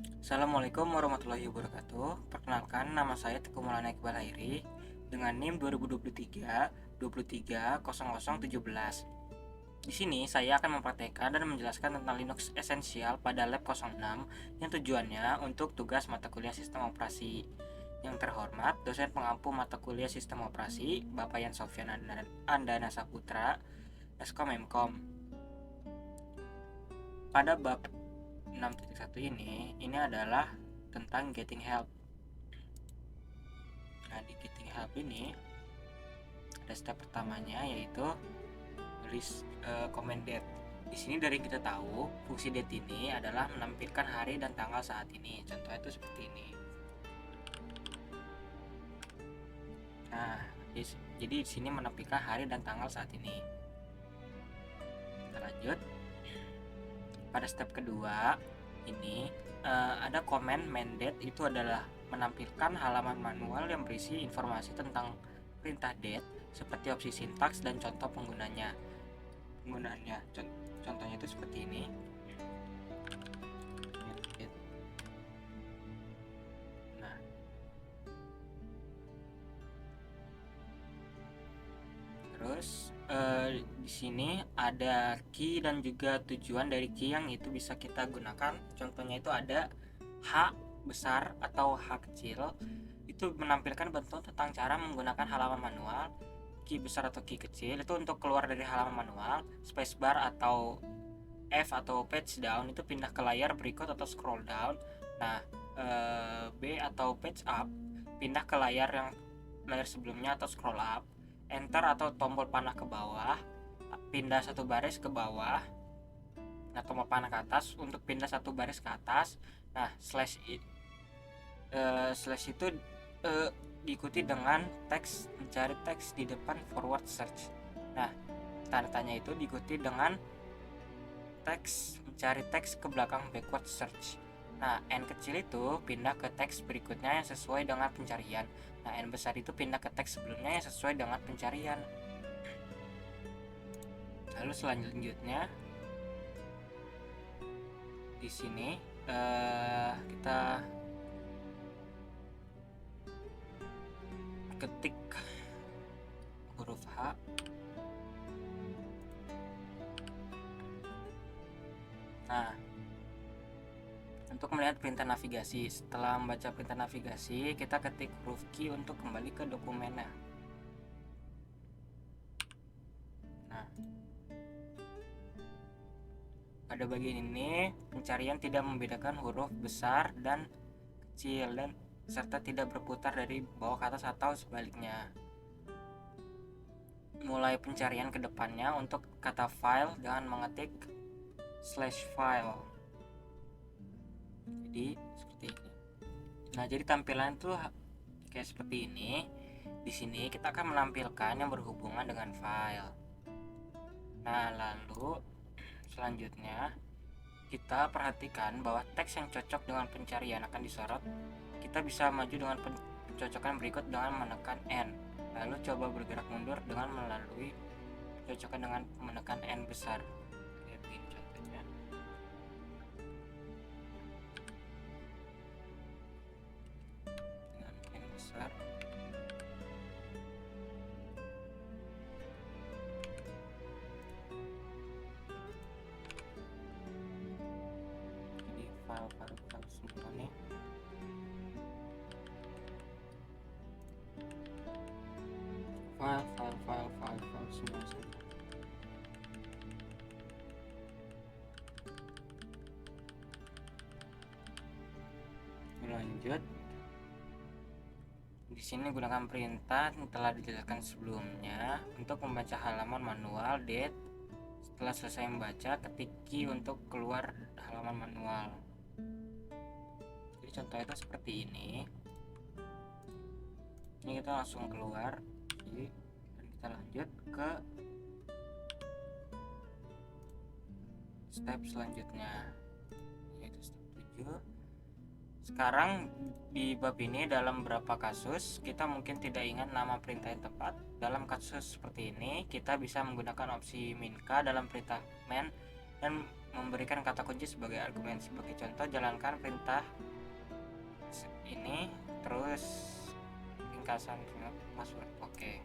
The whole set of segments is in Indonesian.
Assalamualaikum warahmatullahi wabarakatuh. Perkenalkan, nama saya Teguh Maulana Iqbal Hairi dengan NIM 2023 230017. Di sini saya akan mempraktekkan dan menjelaskan tentang Linux esensial pada Lab 06 yang tujuannya untuk tugas mata kuliah sistem operasi. Yang terhormat, dosen pengampu mata kuliah sistem operasi, Bapak Yan Sofyan Andana Saputra, Eskom Emkom. Pada bab 6.1 ini adalah tentang getting help. Nah, di getting help ini ada step pertamanya, yaitu list comment date. Di sini dari kita tahu fungsi date ini adalah menampilkan hari dan tanggal saat ini. Contohnya itu seperti ini. Nah, jadi di sini menampilkan hari dan tanggal saat ini. Kita lanjut. Pada step kedua ini ada comment mandate, itu adalah menampilkan halaman manual yang berisi informasi tentang perintah date seperti opsi sintaks dan contoh penggunaannya. Contohnya itu seperti ini. Nah, terus di sini ada key dan juga tujuan dari key yang itu bisa kita gunakan. Contohnya itu ada H besar atau H kecil, itu menampilkan bentuk tentang cara menggunakan halaman manual. Key besar atau key kecil itu untuk keluar dari halaman manual. Spacebar atau F atau page down itu pindah ke layar berikut atau scroll down. Nah, B atau page up pindah ke layar sebelumnya atau scroll up. Enter atau tombol panah ke bawah, pindah satu baris ke bawah. Nah, tombol panah ke atas untuk pindah satu baris ke atas. Nah, slash itu diikuti dengan teks, mencari teks di depan forward search. Nah, tanda tanya itu diikuti dengan teks, mencari teks ke belakang backward search. Nah, N kecil itu pindah ke teks berikutnya yang sesuai dengan pencarian. Nah, N besar itu pindah ke teks sebelumnya yang sesuai dengan pencarian. Lalu selanjutnya di sini kita ketik huruf H. Nah, untuk melihat perintah navigasi, setelah membaca perintah navigasi, kita ketik huruf Q untuk kembali ke dokumennya. Nah, pada bagian ini pencarian tidak membedakan huruf besar dan kecil dan serta tidak berputar dari bawah ke atas atau sebaliknya. Mulai pencarian ke depannya untuk kata file dengan mengetik /file. Jadi seperti ini. Nah, jadi tampilan itu kayak seperti ini. Di sini kita akan menampilkan yang berhubungan dengan file. Nah, lalu selanjutnya kita perhatikan bahwa teks yang cocok dengan pencarian akan disorot. Kita bisa maju dengan pencocokan berikut dengan menekan N. Lalu coba bergerak mundur dengan melalui pencocokan dengan menekan N besar. Ini contohnya. Dengan N besar. Jadi file semua nih. File semua saja. Lanjut. Di sini gunakan perintah yang telah dijelaskan sebelumnya untuk membaca halaman manual date. Setelah selesai membaca, ketik key untuk keluar halaman manual. Jadi contohnya itu seperti ini. Ini kita langsung keluar. Jadi, dan kita lanjut ke step selanjutnya, yaitu step 7. Sekarang di bab ini dalam beberapa kasus kita mungkin tidak ingat nama perintah yang tepat. Dalam kasus seperti ini kita bisa menggunakan opsi min k dalam perintah main dan memberikan kata kunci sebagai argumen. Sebagai contoh, jalankan perintah ini terus ringkasan password. Oke.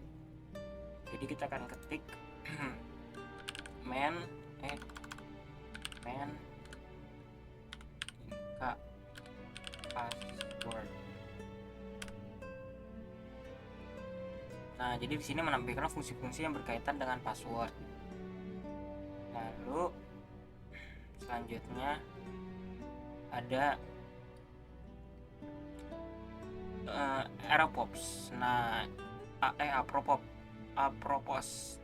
Jadi kita akan ketik main ringka password. Nah, jadi di sini menampilkan fungsi-fungsi yang berkaitan dengan password. Lalu selanjutnya ada apropos. Nah, apropos.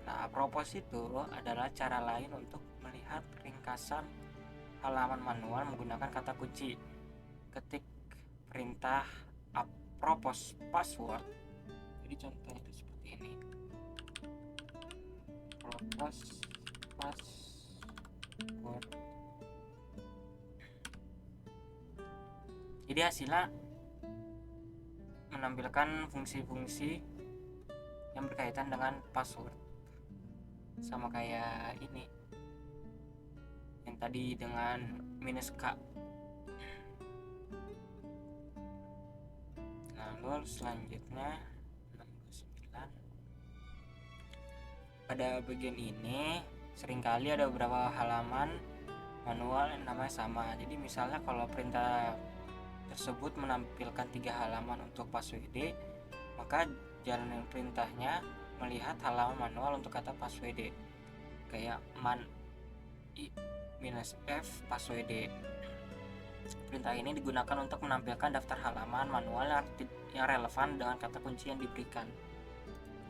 Nah, apropos itu adalah cara lain untuk melihat ringkasan halaman manual menggunakan kata kunci. Ketik perintah apropos password. Jadi contohnya itu seperti ini. Apropos password. Jadi hasilnya menampilkan fungsi-fungsi yang berkaitan dengan password, sama kayak ini yang tadi dengan -k. Lalu selanjutnya 69. Pada bagian ini seringkali ada beberapa halaman manual yang namanya sama. Jadi misalnya kalau perintah tersebut menampilkan 3 halaman untuk password, maka jalanan perintahnya melihat halaman manual untuk kata password, kayak -f password. Perintah ini digunakan untuk menampilkan daftar halaman manual yang relevan dengan kata kunci yang diberikan.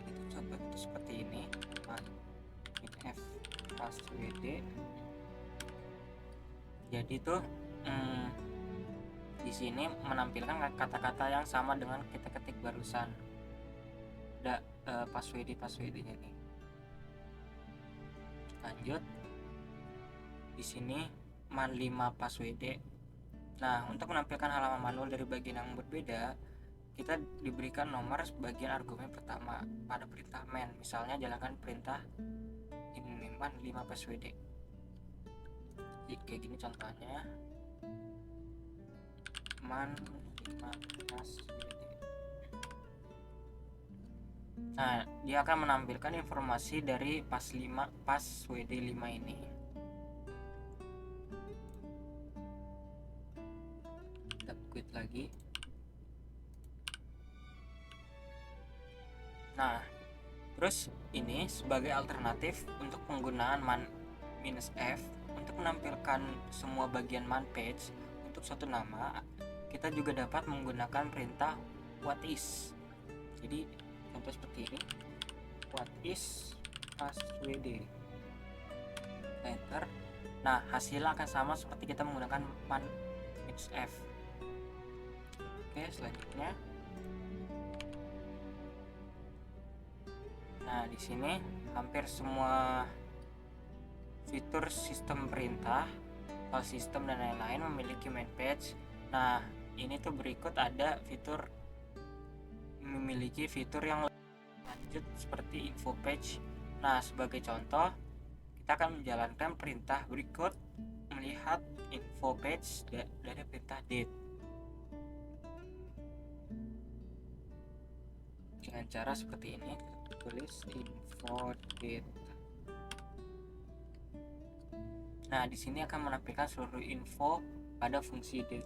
Itu contoh itu seperti ini, -f password. Jadi tuh di sini menampilkan kata-kata yang sama dengan kita ketik barusan. Ada password-nya nih. Lanjut. Di sini -5 password. Nah, untuk menampilkan halaman manual dari bagian yang berbeda, kita diberikan nomor sebagian argumen pertama pada perintah main. Misalnya jalankan perintah ini -5 password. Jadi kayak gini contohnya. -5 password. Nah, dia akan menampilkan informasi dari password 5 ini. Kita quit lagi. Nah, terus ini sebagai alternatif untuk penggunaan -f untuk menampilkan semua bagian man page untuk suatu nama, kita juga dapat menggunakan perintah whatis. Jadi contoh seperti ini, whatis password, enter. Nah, hasilnya akan sama seperti kita menggunakan -f. Oke, selanjutnya. Nah, di sini hampir semua fitur sistem perintah, file system dan lain-lain memiliki main page. Nah, ini tuh berikut ada fitur memiliki fitur yang lanjut seperti info page. Nah, sebagai contoh, kita akan menjalankan perintah berikut melihat info page dari perintah date dengan cara seperti ini. Tulis info date. Nah, di sini akan menampilkan seluruh info pada fungsi date.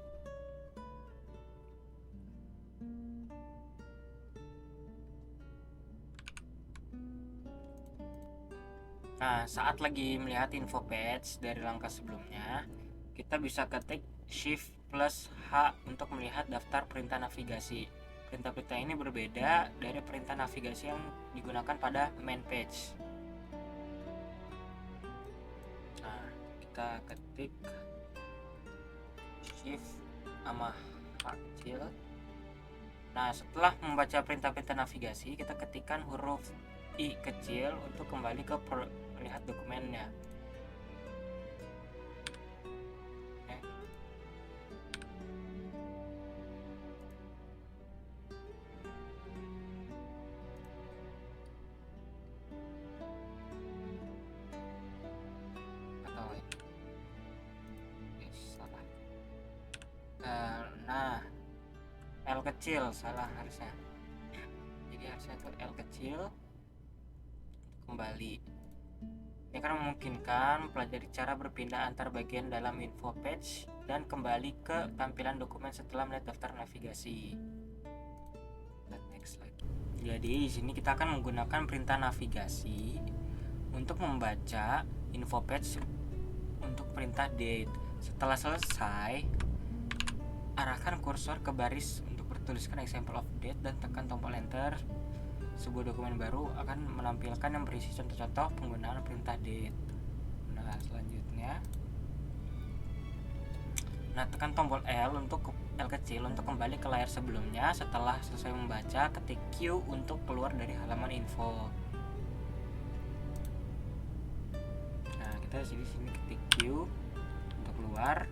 Nah, saat lagi melihat info page dari langkah sebelumnya, kita bisa ketik Shift plus H untuk melihat daftar perintah navigasi. Perintah-perintah ini berbeda dari perintah navigasi yang digunakan pada main page. Nah, kita ketik Shift sama H kecil. Nah, setelah membaca perintah-perintah navigasi, kita ketikkan huruf I kecil untuk kembali ke melihat dokumennya. Oke. Atau Nah, L kecil salah harusnya. Jadi harusnya itu L kecil kembali. Ini akan memungkinkan pelajari cara berpindah antar bagian dalam info page dan kembali ke tampilan dokumen setelah melihat daftar navigasi. Next lagi. Jadi di sini kita akan menggunakan perintah navigasi untuk membaca info page untuk perintah date. Setelah selesai, arahkan kursor ke baris untuk bertuliskan example of date dan tekan tombol enter. Sebuah dokumen baru akan menampilkan yang berisi contoh-contoh penggunaan perintah date. Nah, selanjutnya, tekan tombol L kecil untuk kembali ke layar sebelumnya. Setelah selesai membaca, ketik Q untuk keluar dari halaman info. Nah, kita di sini ketik Q untuk keluar.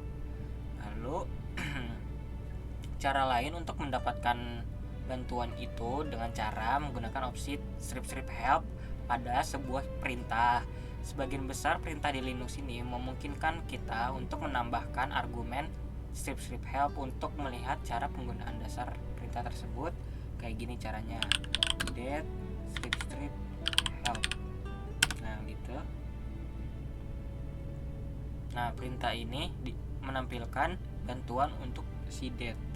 Lalu cara lain untuk mendapatkan bantuan itu dengan cara menggunakan opsi strip help pada sebuah perintah. Sebagian besar perintah di Linux ini memungkinkan kita untuk menambahkan argumen strip help untuk melihat cara penggunaan dasar perintah tersebut. Kayak gini caranya, date strip help. Nah gitu. Nah, perintah ini menampilkan bantuan untuk si date.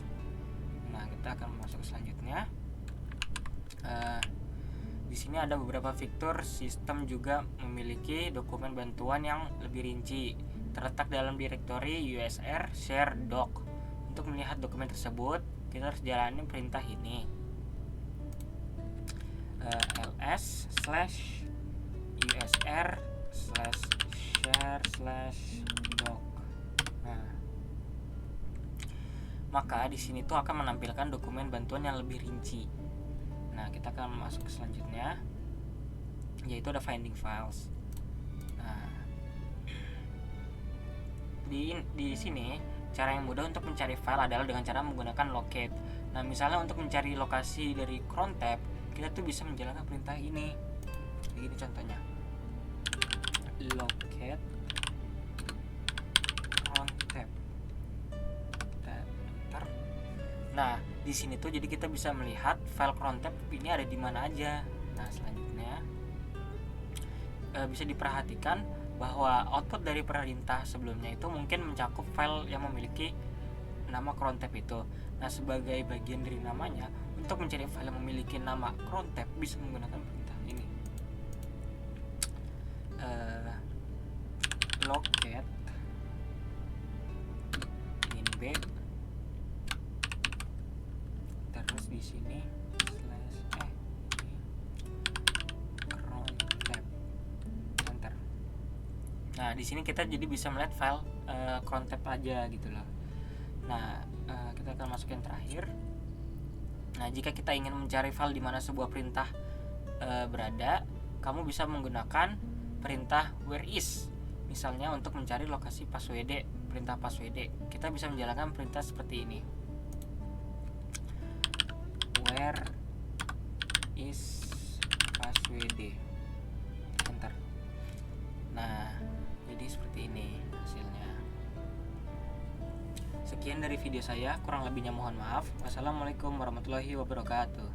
Nah, kita akan masuk selanjutnya. Di sini ada beberapa fitur. Sistem juga memiliki dokumen bantuan yang lebih rinci, terletak dalam direktori usr share doc. Untuk melihat dokumen tersebut, kita harus jalani perintah ini, ls/usr/share/doc. Nah, maka di sini tuh akan menampilkan dokumen bantuan yang lebih rinci. Nah, kita akan masuk ke selanjutnya, yaitu ada finding files. Nah, di sini cara yang mudah untuk mencari file adalah dengan cara menggunakan locate. Nah, misalnya untuk mencari lokasi dari cron tab, kita tuh bisa menjalankan perintah ini. Begini contohnya, locate cron tab. Nah, di sini tuh jadi kita bisa melihat file cron tab ini ada di mana aja. Nah, selanjutnya bisa diperhatikan bahwa output dari perintah sebelumnya itu mungkin mencakup file yang memiliki nama cron tab itu. Nah, sebagai bagian dari namanya, untuk mencari file yang memiliki nama cron tab bisa menggunakan perintah ini, locate b, terus di sini cron tab, enter. Nah, di sini kita jadi bisa melihat file cron tab aja gitu loh. Nah, kita akan masuk yang terakhir. Nah, jika kita ingin mencari file di mana sebuah perintah berada, kamu bisa menggunakan perintah where is. Misalnya untuk mencari lokasi passwd, perintah passwd, kita bisa menjalankan perintah seperti ini, where is passwd, enter. Nah, jadi seperti ini hasilnya. Sekian dari video saya, kurang lebihnya mohon maaf. Wassalamualaikum warahmatullahi wabarakatuh.